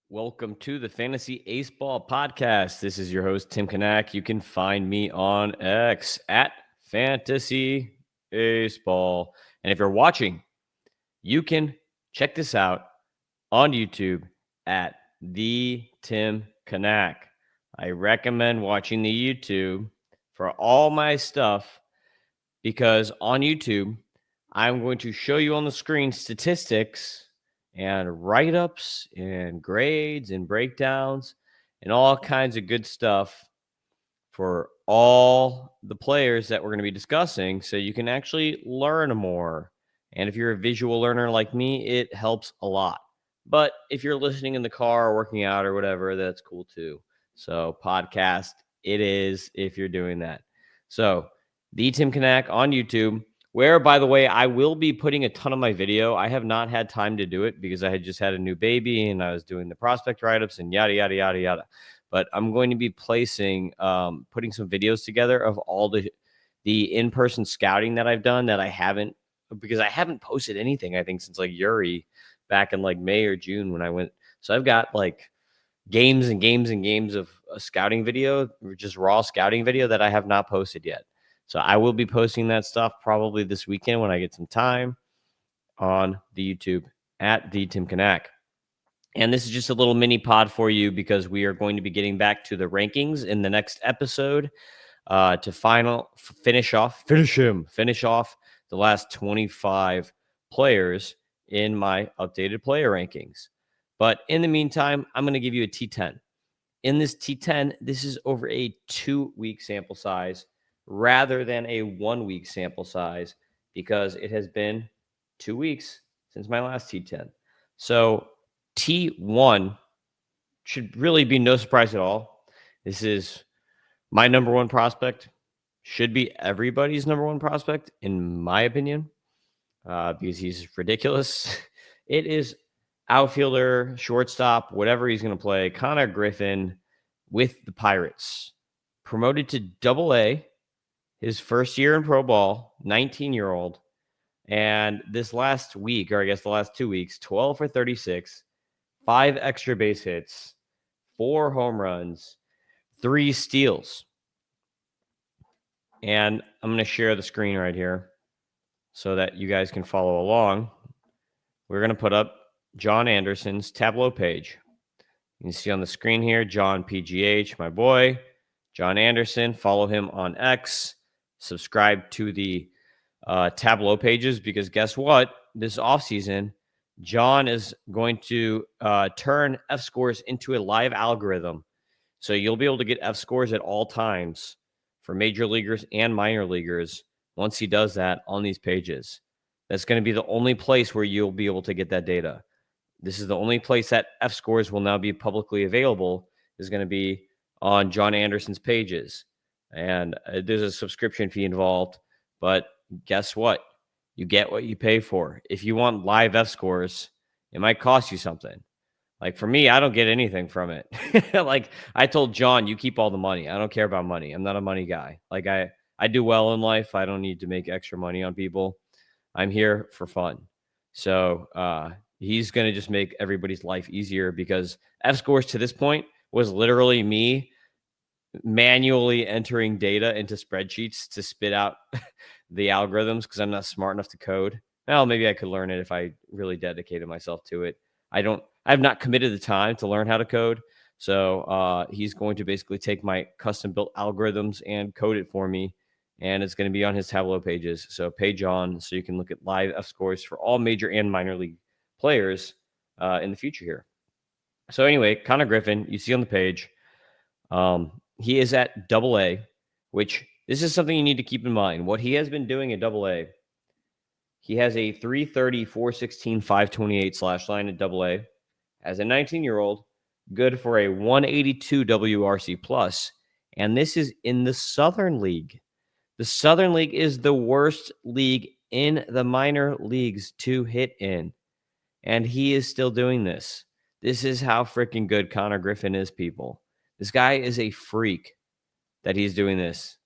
Welcome to the Fantasy Aceball podcast. This is your host, Tim Kanak. You can find me on X at Fantasy Aceball. And if you're watching, you can check this out on YouTube at the Tim Kanak. I recommend watching the YouTube for all my stuff because on YouTube, I'm going to show you on the screen statistics and write-ups and grades and breakdowns and all kinds of good stuff for all the players that we're going to be discussing so you can actually learn more. And if you're a visual learner like me, it helps a lot. But if you're listening in the car or working out or whatever, that's cool too. So podcast it is if you're doing that. So the Tim Kanak on YouTube, where, by the way, I will be putting a ton of my video. I have not had time to do it because I had just had a new baby and I was doing the prospect write-ups and yada, yada, yada, yada. But I'm going to be putting some videos together of all the in-person scouting that I've done that I haven't, because I haven't posted anything, I think, since like Yuri back in like May or June when I went. So I've got like games and games and games of a scouting video, just raw scouting video that I have not posted yet. So I will be posting that stuff probably this weekend when I get some time on the YouTube at the Tim Kanak. And this is just a little mini pod for you because we are going to be getting back to the rankings in the next episode to finish off the last 25 players in my updated player rankings. But in the meantime, I'm going to give you a T10. In this T10, this is over a 2-week sample size rather than a 1-week sample size because it has been 2 weeks since my last T10. So T1 should really be no surprise at all. This is my number one prospect. Should be everybody's number one prospect, in my opinion, because he's ridiculous. It is outfielder, shortstop, whatever he's going to play, Kanak Griffin with the Pirates. Promoted to Double-A, his first year in pro ball, 19-year-old. And this last week, or I guess the last 2 weeks, 12 for 36, 5 extra base hits, 4 home runs, 3 steals. And I'm going to share the screen right here so that you guys can follow along. We're going to put up John Anderson's Tableau page. You can see on the screen here, John PGH, my boy, John Anderson. Follow him on X. Subscribe to the Tableau pages because guess what? This offseason, John is going to turn F scores into a live algorithm. So you'll be able to get F scores at all times for major leaguers and minor leaguers once he does that on these pages. That's going to be the only place where you'll be able to get that data. This is the only place that F scores will now be publicly available, is going to be on John Anderson's pages. And there's a subscription fee involved, but guess what? You get what you pay for. If you want live F scores, it might cost you something. Like for me, I don't get anything from it. Like I told John, you keep all the money. I don't care about money. I'm not a money guy. Like I do well in life. I don't need to make extra money on people. I'm here for fun. So he's going to just make everybody's life easier because F scores to this point was literally me manually entering data into spreadsheets to spit out the algorithms because I'm not smart enough to code. Well, maybe I could learn it if I really dedicated myself to it. I've not committed the time to learn how to code. So he's going to basically take my custom built algorithms and code it for me. And it's going to be on his Tableau pages. So page on so you can look at live F scores for all major and minor league players in the future here. So anyway, Kanak Griffin, you see on the page, he is at Double-A, which this is something you need to keep in mind. What he has been doing at Double-A, he has a 330, 416, 528 slash line at Double-A. As a 19-year-old, good for a 182 WRC plus. And this is in the Southern League. The Southern League is the worst league in the minor leagues to hit in. And he is still doing this. This is how freaking good Kanak Griffin is, people. This guy is a freak that he's doing this.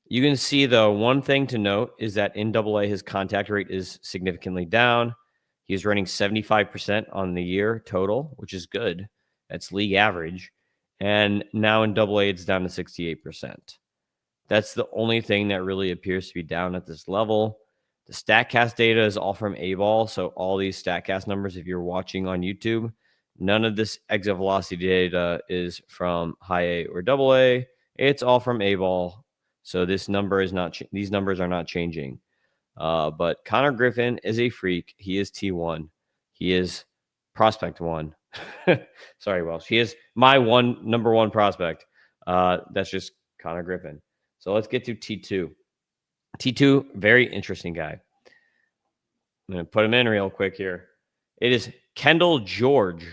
You can see, though, one thing to note is that in Double-A, his contact rate is significantly down. He's running 75% on the year total, which is good. That's league average. And now in AA, it's down to 68%. That's the only thing that really appears to be down at this level. The StatCast data is all from Aceball. So all these StatCast numbers, if you're watching on YouTube, none of this exit velocity data is from high A or double A. It's all from Aceball. So this number is not, these numbers are not changing. But Connor Griffin is a freak. He is T1. He is prospect one. Sorry, Welsh. He is my number one prospect. That's just Connor Griffin. So let's get to T2. T2, very interesting guy. I'm going to put him in real quick here. It is Kendall George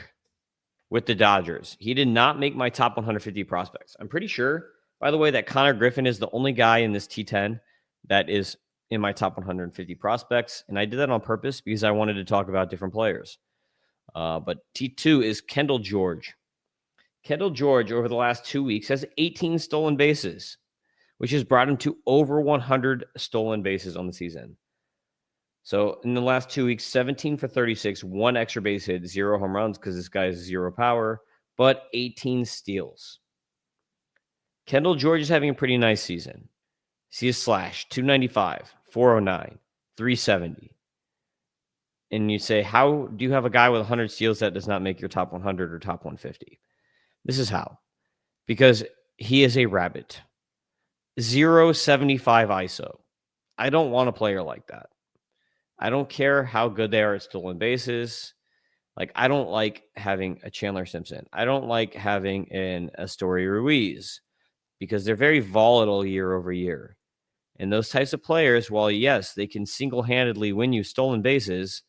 with the Dodgers. He did not make my top 150 prospects. I'm pretty sure, by the way, that Connor Griffin is the only guy in this T10 that is in my top 150 prospects. And I did that on purpose because I wanted to talk about different players. But T2 is Kendall George. Kendall George, over the last 2 weeks, has 18 stolen bases, which has brought him to over 100 stolen bases on the season. So in the last 2 weeks, 17 for 36, 1 extra base hit, 0 home runs because this guy has 0 power, but 18 steals. Kendall George is having a pretty nice season. See his slash, 295, 409, 370. And you say, how do you have a guy with 100 steals that does not make your top 100 or top 150? This is how. Because he is a rabbit. 0.75 ISO. I don't want a player like that. I don't care how good they are at stolen bases. Like, I don't like having a Chandler Simpson. I don't like having an Astory Ruiz because they're very volatile year over year. And those types of players, while yes, they can single-handedly win you stolen bases,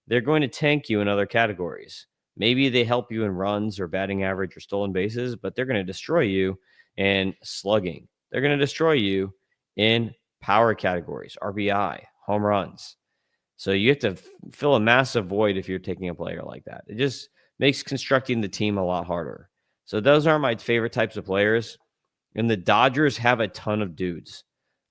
they're going to tank you in other categories. Maybe they help you in runs or batting average or stolen bases, but they're going to destroy you in slugging. They're going to destroy you in power categories, RBI, home runs. So you have to fill a massive void if you're taking a player like that. It just makes constructing the team a lot harder. So those are my favorite types of players. And the Dodgers have a ton of dudes.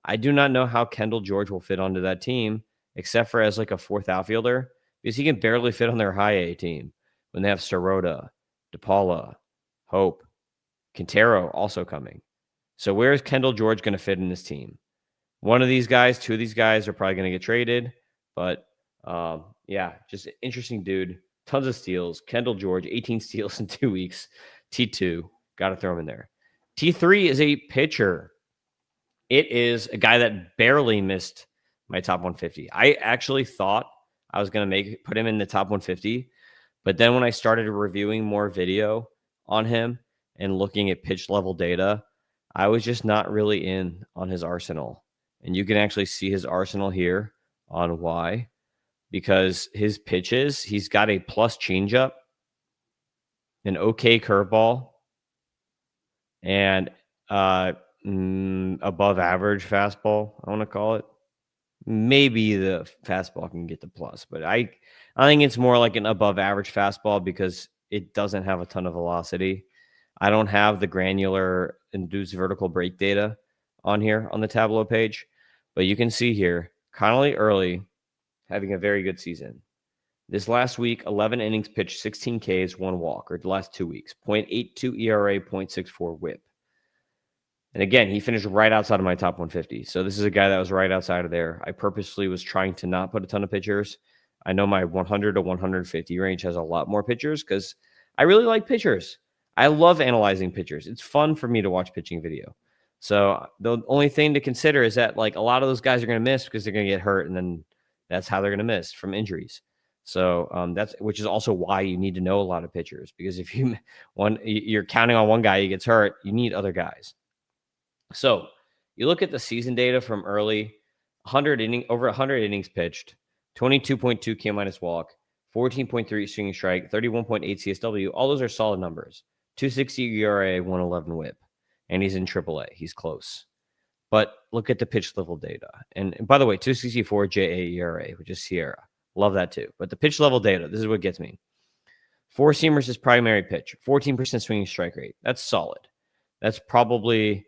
I do not know how Kendall George will fit onto that team, except for as like a fourth outfielder, because he can barely fit on their high A team when they have Sirota, DePaula, Hope, Quintero also coming. So where is Kendall George going to fit in this team? One of these guys, two of these guys are probably going to get traded. But yeah, just an interesting dude. Tons of steals. Kendall George, 18 steals in 2 weeks. T2, got to throw him in there. T3 is a pitcher. It is a guy that barely missed my top 150. I actually thought I was going to put him in the top 150. But then when I started reviewing more video on him and looking at pitch level data, I was just not really in on his arsenal. And you can actually see his arsenal here on why. Because his pitches, he's got a plus changeup, an okay curveball, and above average fastball, I want to call it. Maybe the fastball can get the plus, but I think it's more like an above average fastball because it doesn't have a ton of velocity. I don't have the granular induced vertical break data on here on the Tableau page, but you can see here, Connolly early having a very good season. This last week, 11 innings pitched, 16 Ks, 1 walk, or the last 2 weeks, 0.82 ERA, 0.64 whip. And again, he finished right outside of my top 150. So this is a guy that was right outside of there. I purposely was trying to not put a ton of pitchers. I know my 100 to 150 range has a lot more pitchers because I really like pitchers. I love analyzing pitchers. It's fun for me to watch pitching video. So the only thing to consider is that like a lot of those guys are going to miss because they're going to get hurt, and then that's how they're going to miss from injuries. So that's which is also why you need to know a lot of pitchers, because if you're counting on one guy, he gets hurt, you need other guys. So you look at the season data from early, over 100 innings pitched, 22.2 K minus walk, 14.3 swinging strike, 31.8 CSW. All those are solid numbers. 260 ERA, 111 whip, and he's in AAA. He's close. But look at the pitch level data. And by the way, 264 JA ERA, which is Sierra. Love that too. But the pitch level data, this is what gets me. 4-seamers is primary pitch, 14% swinging strike rate. That's solid. That's probably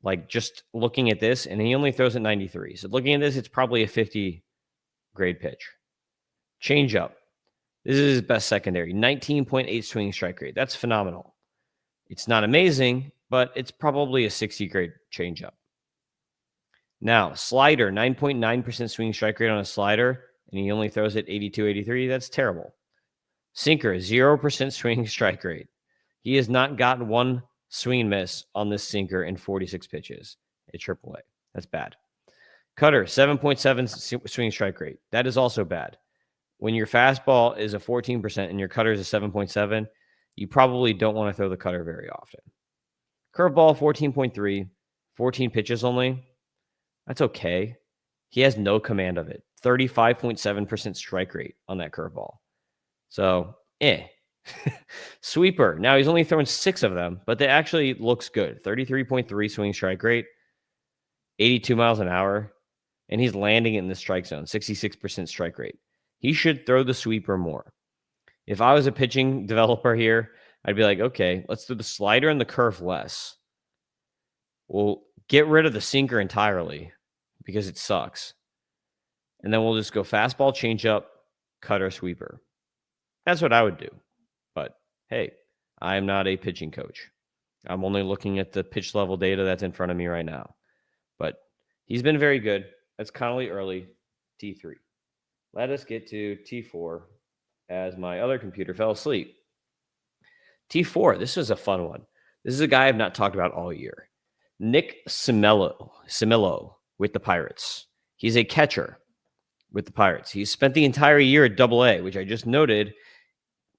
like just looking at this, and he only throws at 93. So looking at this, it's probably a 50 grade pitch. Changeup. This is his best secondary. 19.8 swinging strike rate. That's phenomenal. It's not amazing, but it's probably a 60 grade changeup. Now, slider, 9.9% swinging strike rate on a slider, and he only throws it 82, 83. That's terrible. Sinker, 0% swinging strike rate. He has not gotten one swing and miss on this sinker in 46 pitches at AAA. That's bad. Cutter, 7.7 swinging strike rate. That is also bad. When your fastball is a 14% and your cutter is a 7.7, you probably don't want to throw the cutter very often. Curveball, 14.3, 14 pitches only. That's okay. He has no command of it. 35.7% strike rate on that curveball. So, Sweeper. Now, he's only thrown 6 of them, but that actually looks good. 33.3 swing strike rate, 82 miles an hour, and he's landing in the strike zone, 66% strike rate. He should throw the sweeper more. If I was a pitching developer here, I'd be like, okay, let's do the slider and the curve less. We'll get rid of the sinker entirely because it sucks. And then we'll just go fastball, changeup, cutter, sweeper. That's what I would do. But hey, I am not a pitching coach. I'm only looking at the pitch level data that's in front of me right now. But he's been very good. That's Connolly early, T3. Let us get to T4 as my other computer fell asleep. T4, this is a fun one. This is a guy I've not talked about all year. Nick Simillo with the Pirates. He's a catcher with the Pirates. He's spent the entire year at AA, which I just noted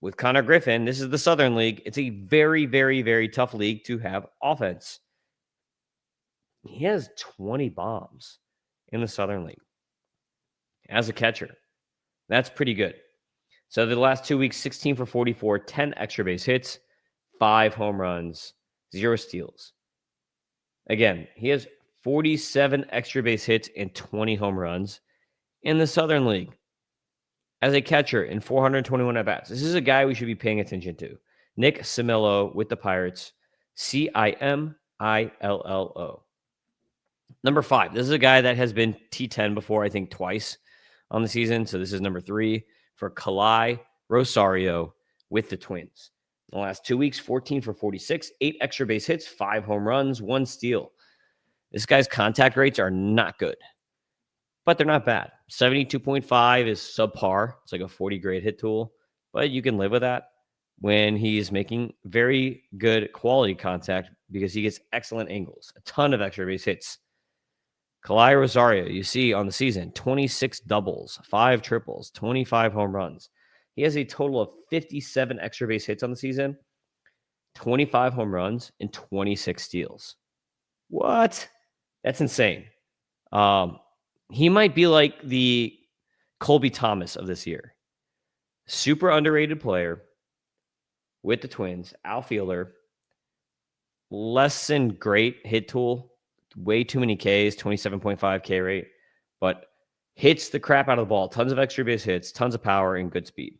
with Connor Griffin. This is the Southern League. It's a very, very, very tough league to have offense. He has 20 bombs in the Southern League as a catcher. That's pretty good. So the last 2 weeks, 16 for 44, 10 extra base hits, 5 home runs, 0 steals. Again, he has 47 extra base hits and 20 home runs in the Southern League as a catcher in 421 at-bats. This is a guy we should be paying attention to. Nick Simillo with the Pirates, Cimillo. Number 5, this is a guy that has been T10 before, I think twice on the season. So this is number 3 for Kalai Rosario with the Twins. In the last 2 weeks, 14 for 46, 8 extra base hits, 5 home runs, 1 steal. This guy's contact rates are not good, but they're not bad. 72.5 is subpar. It's like a 40 grade hit tool, but you can live with that when he's making very good quality contact because he gets excellent angles, a ton of extra base hits. Kalai Rosario, you see on the season, 26 doubles, 5 triples, 25 home runs. He has a total of 57 extra base hits on the season, 25 home runs, and 26 steals. What? That's insane. He might be like the Colby Thomas of this year. Super underrated player with the Twins, outfielder, less than great hit tool, way too many Ks, 27.5 K rate, but hits the crap out of the ball. Tons of extra base hits, tons of power, and good speed.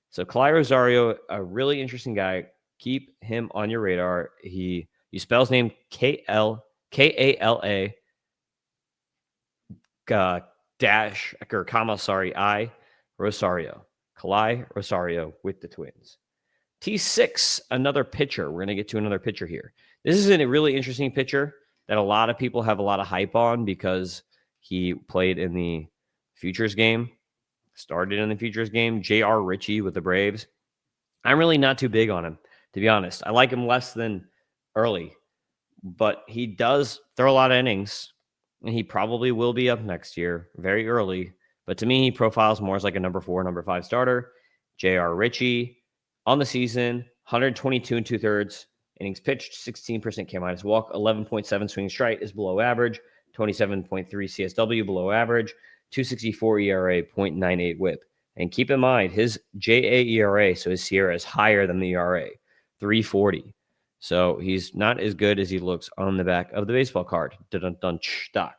So Kalai Rosario, a really interesting guy. Keep him on your radar. You spell his name Kala dash or comma, I Rosario. Kalai Rosario with the Twins. T6, another pitcher. We're going to get to another pitcher here. This is a really interesting pitcher that a lot of people have a lot of hype on because he played in the Futures game, started in the Futures game. J.R. Ritchie with the Braves. I'm really not too big on him, to be honest. I like him less than early, but he does throw a lot of innings, and he probably will be up next year very early. But to me, he profiles more as like a number 4, number 5 starter. J.R. Ritchie on the season, 122 2/3 innings pitched, 16% K minus walk, 11.7 swing strike is below average, 27.3 CSW below average, 2.64 ERA, 0.98 WHIP. And keep in mind his JA ERA, so his Sierra is higher than the ERA, 3.40. So he's not as good as he looks on the back of the baseball card. Dun stock.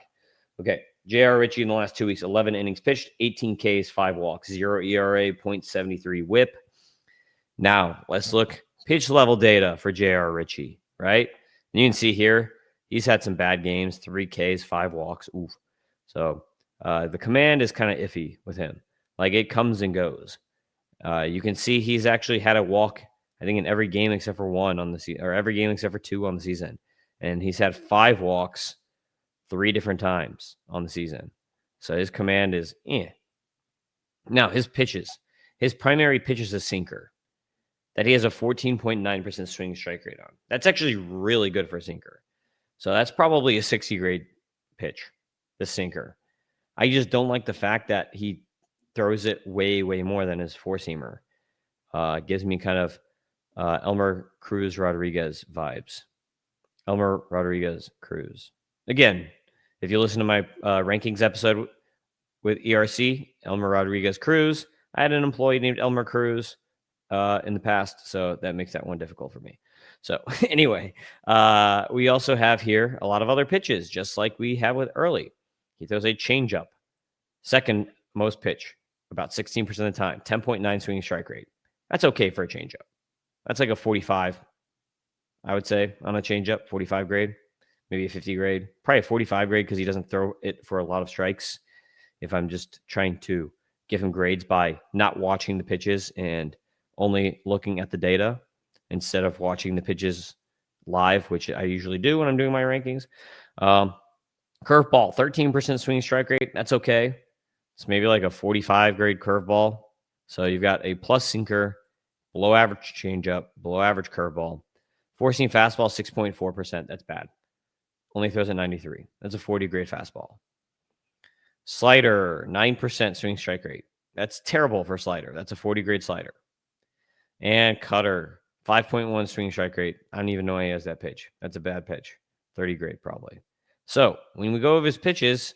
Okay, J.R. Ritchie in the last 2 weeks, 11 innings pitched, 18 Ks, 5 walks, 0 ERA, 0.73 WHIP. Now, let's look pitch level data for J.R. Ritchie, right? And you can see here, he's had some bad games, 3 Ks, 5 walks. Oof. So the command is kind of iffy with him. Like, it comes and goes. You can see he's actually had a walk, I think, in every game except for one on the season, or every game except for two on the season. And he's had 5 walks 3 different times on the season. So his command is Now, his primary pitch is a sinker that he has a 14.9% swing strike rate on. That's actually really good for a sinker. So that's probably a 60 grade pitch, the sinker. I just don't like the fact that he throws it way, way more than his four-seamer. Gives me kind of Elmer Cruz Rodriguez vibes. Elmer Rodriguez Cruz. Again, if you listen to my rankings episode with ERC, Elmer Rodriguez Cruz, I had an employee named Elmer Cruz in the past, so that makes that one difficult for me. So anyway, we also have here a lot of other pitches, just like we have with Early. He throws a changeup, second most pitch, about 16% of the time, 10.9 swinging strike rate. That's okay for a changeup. That's like a 45, I would say, on a changeup, 45 grade, maybe a 50 grade, probably a 45 grade because he doesn't throw it for a lot of strikes. If I'm just trying to give him grades by not watching the pitches and only looking at the data instead of watching the pitches live, which I usually do when I'm doing my rankings. Curveball, 13% swing strike rate. That's okay. It's maybe like a 45 grade curveball. So you've got a plus sinker, below average changeup, below average curveball. Four-seam fastball, 6.4%. That's bad. Only throws at 93. That's a 40 grade fastball. Slider, 9% swing strike rate. That's terrible for slider. That's a 40 grade slider. And cutter, 5.1 swing strike rate. I don't even know he has that pitch. That's a bad pitch. 30 grade probably. So when we go over his pitches,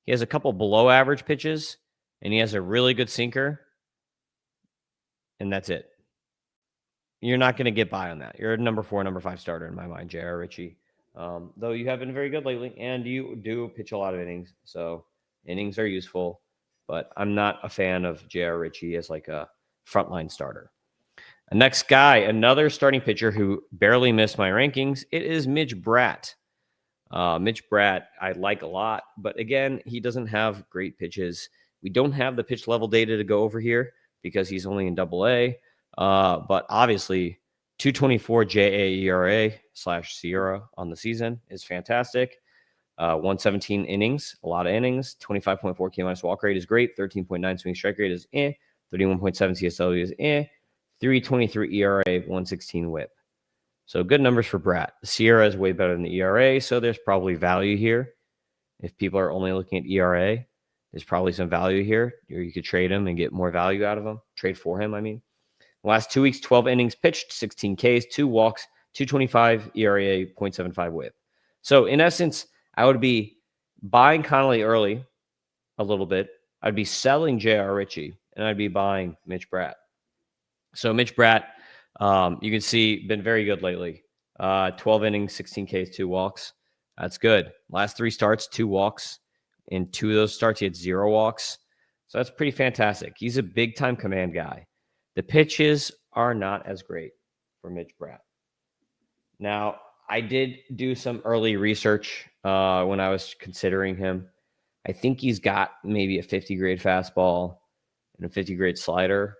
he has a couple below average pitches, and he has a really good sinker, and that's it. You're not going to get by on that. You're a number 4, number 5 starter in my mind, J.R. Ritchie. Though you have been very good lately, and you do pitch a lot of innings, so innings are useful, but I'm not a fan of J.R. Ritchie as like a frontline starter. The next guy, another starting pitcher who barely missed my rankings, it is Mitch Bratt. Mitch Bratt, I like a lot, but again, he doesn't have great pitches. We don't have the pitch level data to go over here because he's only in AA. But obviously, 2.24 JAERA / Sierra on the season is fantastic. 117 innings, a lot of innings. 25.4 K- walk rate is great. 13.9 swing strike rate is 31.7 CSW is 3.23 ERA, 116 WHIP. So good numbers for Bratt. Sierra is way better than the ERA, so there's probably value here. If people are only looking at ERA, there's probably some value here. Or you could trade him and get more value out of him. Trade for him, I mean. Last 2 weeks, 12 innings pitched, 16 Ks, 2 walks, 2.25 ERA, 0.75 WHIP. So in essence, I would be buying Connolly early a little bit. I'd be selling J.R. Ritchie, and I'd be buying Mitch Bratt. So Mitch Bratt, you can see, been very good lately. 12 innings, 16 Ks, 2 walks. That's good. Last 3 starts, 2 walks. In 2 of those starts, he had 0 walks. So that's pretty fantastic. He's a big-time command guy. The pitches are not as great for Mitch Bratt. Now, I did do some early research when I was considering him. I think he's got maybe a 50-grade fastball and a 50-grade slider,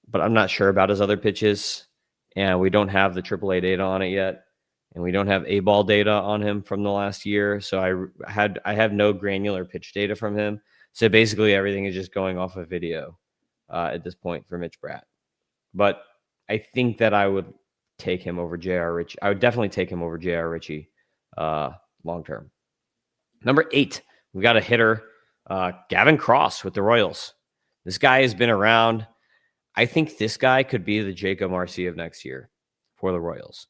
but I'm not sure about his other pitches, and we don't have the AAA data on it yet, and we don't have Aceball data on him from the last year, so I have no granular pitch data from him. So basically, everything is just going off of video at this point for Mitch Bratt. But I think that I would take him over J.R. Ritchie. I would definitely take him over J.R. Ritchie long term. Number 8, we got a hitter, Gavin Cross with the Royals. This guy has been around. I think this guy could be the Jacob Marcy of next year for the Royals.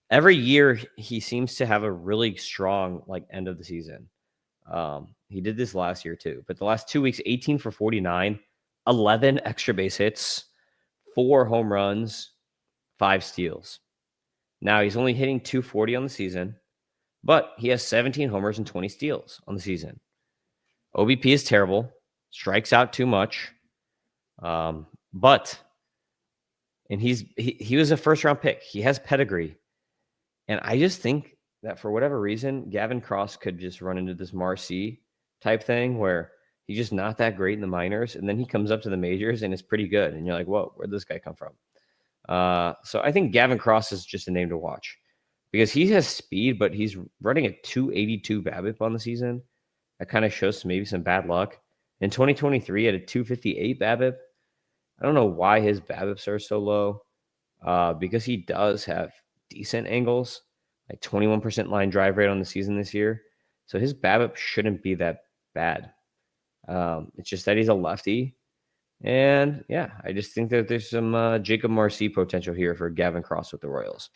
Every year, he seems to have a really strong end of the season. He did this last year too, but the last 2 weeks, 18 for 49, 11 extra base hits, 4 home runs, 5 steals. Now he's only hitting 240 on the season, but he has 17 homers and 20 steals on the season. OBP is terrible, strikes out too much, and he was a first-round pick. He has pedigree, and I just think that for whatever reason, Gavin Cross could just run into this Marcy type thing where He's just not that great in the minors. And then he comes up to the majors and is pretty good. And you're like, whoa, where'd this guy come from? So I think Gavin Cross is just a name to watch because he has speed, but he's running a 282 BABIP on the season. That kind of shows maybe some bad luck. In 2023, he had a 258 BABIP. I don't know why his BABIPs are so low because he does have decent angles, like 21% line drive rate on the season this year. So his BABIP shouldn't be that bad. It's just that he's a lefty. And yeah, I just think that there's some Jacob Marcy potential here for Gavin Cross with the Royals.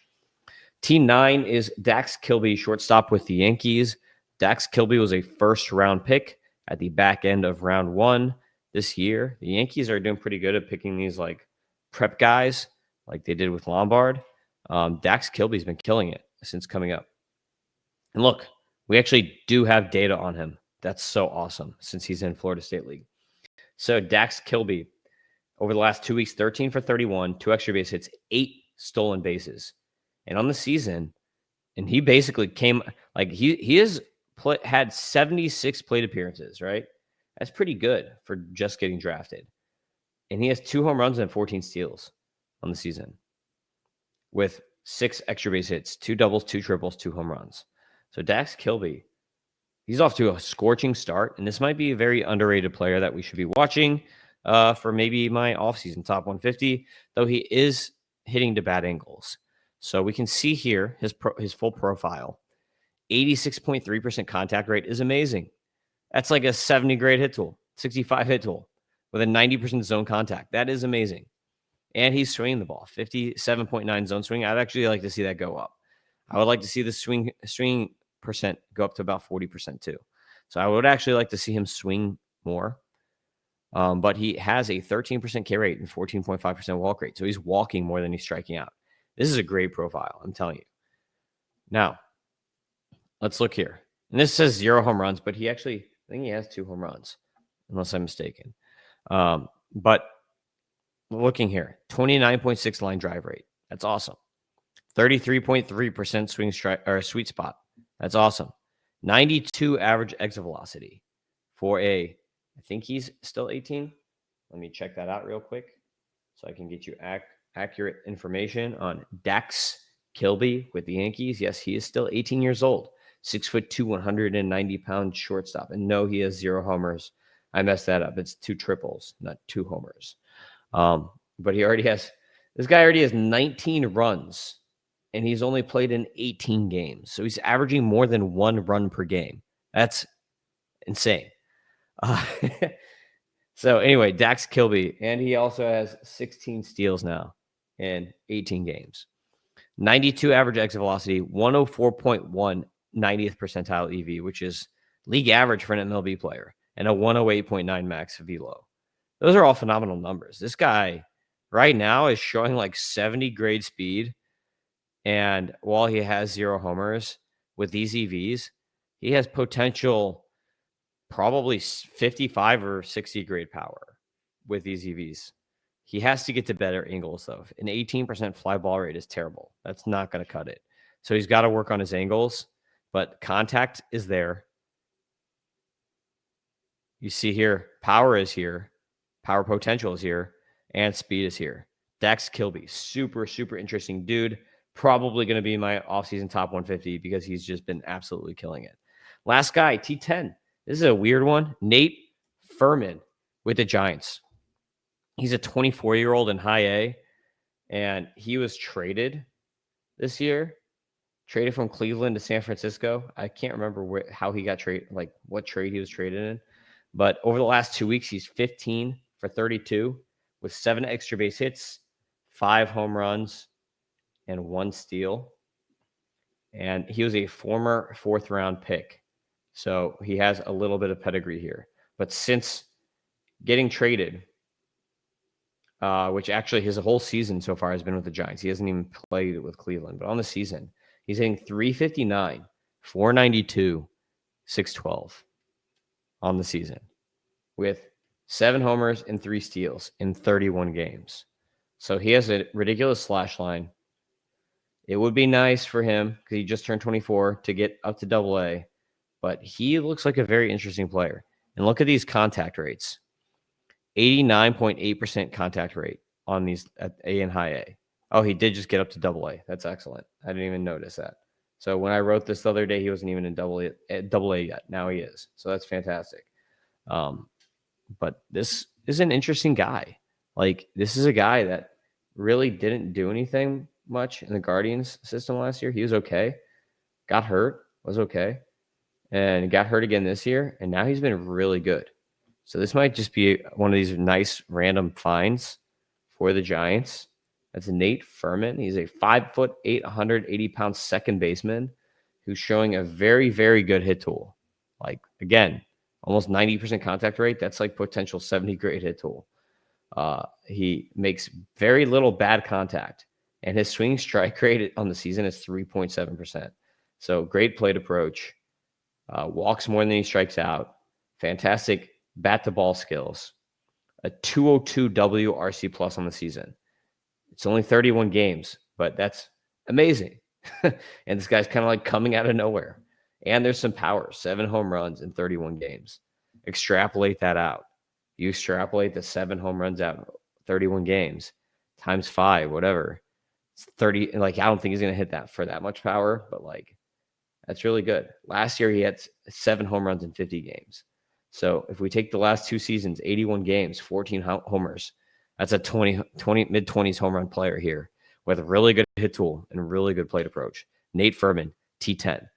T9 is Dax Kilby, shortstop with the Yankees. Dax Kilby was a first-round pick at the back end of round 1 this year. The Yankees are doing pretty good at picking these like prep guys like they did with Lombard. Dax Kilby's been killing it since coming up. And look, we actually do have data on him. That's so awesome since he's in Florida State League. So Dax Kilby, over the last 2 weeks, 13 for 31, 2 extra base hits, 8 stolen bases. And on the season, and he basically came like he has had 76 plate appearances, right? That's pretty good for just getting drafted. And he has 2 home runs and 14 steals on the season with 6 extra base hits, 2 doubles, 2 triples, 2 home runs. So Dax Kilby, he's off to a scorching start, and this might be a very underrated player that we should be watching for maybe my offseason top 150, though he is hitting to bad angles. So we can see here his full profile. 86.3% contact rate is amazing. That's like a 70 grade hit tool, 65 hit tool with a 90% zone contact. That is amazing. And he's swinging the ball, 57.9 zone swing. I'd actually like to see that go up. I would like to see the swing percent go up to about 40% too. So I would actually like to see him swing more. But he has a 13% K rate and 14.5% walk rate. So he's walking more than he's striking out. This is a great profile, I'm telling you. Now, let's look here. And this says 0 home runs, but I think he has 2 home runs, unless I'm mistaken. But looking here, 29.6 line drive rate. That's awesome. 33.3% swing strike or sweet spot. That's awesome. 92 average exit velocity for I think he's still 18. Let me check that out real quick so I can get you accurate information on Dax Kilby with the Yankees. Yes, he is still 18 years old, 6'2", 190-pound shortstop. And no, he has 0 homers. I messed that up. It's 2 triples, not 2 homers. But this guy already has 19 runs, and he's only played in 18 games. So he's averaging more than 1 run per game. That's insane. So anyway, Dax Kilby, and he also has 16 steals now in 18 games. 92 average exit velocity, 104.1 90th percentile EV, which is league average for an MLB player, and a 108.9 max velo. Those are all phenomenal numbers. This guy right now is showing like 70 grade speed, and while he has 0 homers with these EVs, he has potential probably 55 or 60 grade power with these EVs. He has to get to better angles, though. An 18% fly ball rate is terrible. That's not going to cut it. So he's got to work on his angles, but contact is there. You see here, power is here. Power potential is here. And speed is here. Dax Kilby, super, super interesting dude. Probably going to be my offseason top 150 because he's just been absolutely killing it. Last guy, T10. This is a weird one. Nate Furman with the Giants. He's a 24-year-old in high A, and he was traded this year, traded from Cleveland to San Francisco. I can't remember how he got traded, like what trade he was traded in. But over the last 2 weeks, he's 15 for 32 with 7 extra base hits, 5 home runs, and 1 steal. And he was a former 4th-round pick. So he has a little bit of pedigree here. But since getting traded, which actually his whole season so far has been with the Giants. He hasn't even played with Cleveland. But on the season, he's hitting 359, 492, 612 on the season with 7 homers and 3 steals in 31 games. So he has a ridiculous slash line. It would be nice for him because he just turned 24 to get up to AA. But he looks like a very interesting player. And look at these contact rates. 89.8% contact rate on these at A and high A. Oh, he did just get up to double A. That's excellent. I didn't even notice that. So when I wrote this the other day, he wasn't even in double A yet. Now he is. So that's fantastic. But this is an interesting guy. Like, this is a guy that really didn't do anything much in the Guardians system last year. He was okay. Got hurt, was okay. And got hurt again this year. And now he's been really good. So this might just be one of these nice random finds for the Giants. That's Nate Furman. He's a 5'8", 180-pound second baseman who's showing a very, very good hit tool. Like, again, almost 90% contact rate. That's like potential 70 grade hit tool. He makes very little bad contact, and his swing strike rate on the season is 3.7%. So great plate approach. Walks more than he strikes out. Fantastic bat to ball skills. A 202 WRC plus on the season. It's only 31 games, but that's amazing. And this guy's kind of like coming out of nowhere. And there's some power, 7 home runs in 31 games. Extrapolate that out. You extrapolate the 7 home runs out 31 games times 5, whatever. It's 30. Like, I don't think he's going to hit that for that much power, but like, that's really good. Last year, he had 7 home runs in 50 games. So if we take the last 2 seasons, 81 games, 14 homers, that's a 20 mid-20s home run player here with a really good hit tool and a really good plate approach. Nate Furman, T10.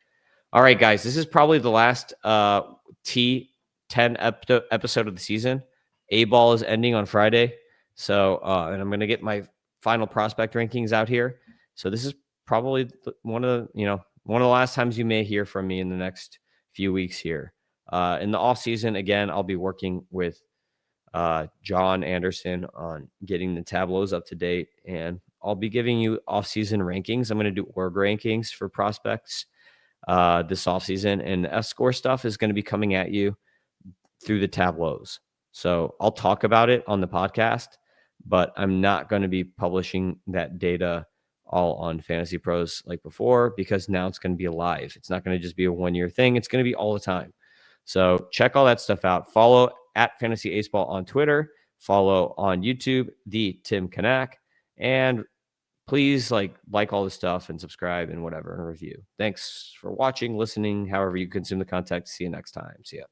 All right, guys, this is probably the last T10 episode of the season. Aceball is ending on Friday. So, and I'm going to get my final prospect rankings out here. So this is probably one of the last times you may hear from me in the next few weeks here. In the off season, again, I'll be working with John Anderson on getting the tableaus up to date, and I'll be giving you off season rankings. I'm going to do org rankings for prospects this off season, and the S-score stuff is going to be coming at you through the tableaus. So I'll talk about it on the podcast, but I'm not going to be publishing that data all on Fantasy Pros like before, because now it's going to be live. It's not going to just be a 1-year thing. It's going to be all the time. So check all that stuff out. Follow at Fantasy Aceball on Twitter. Follow on YouTube, the Tim Kanak. And please like all the stuff and subscribe and whatever and review. Thanks for watching, listening, however you consume the content. See you next time. See ya.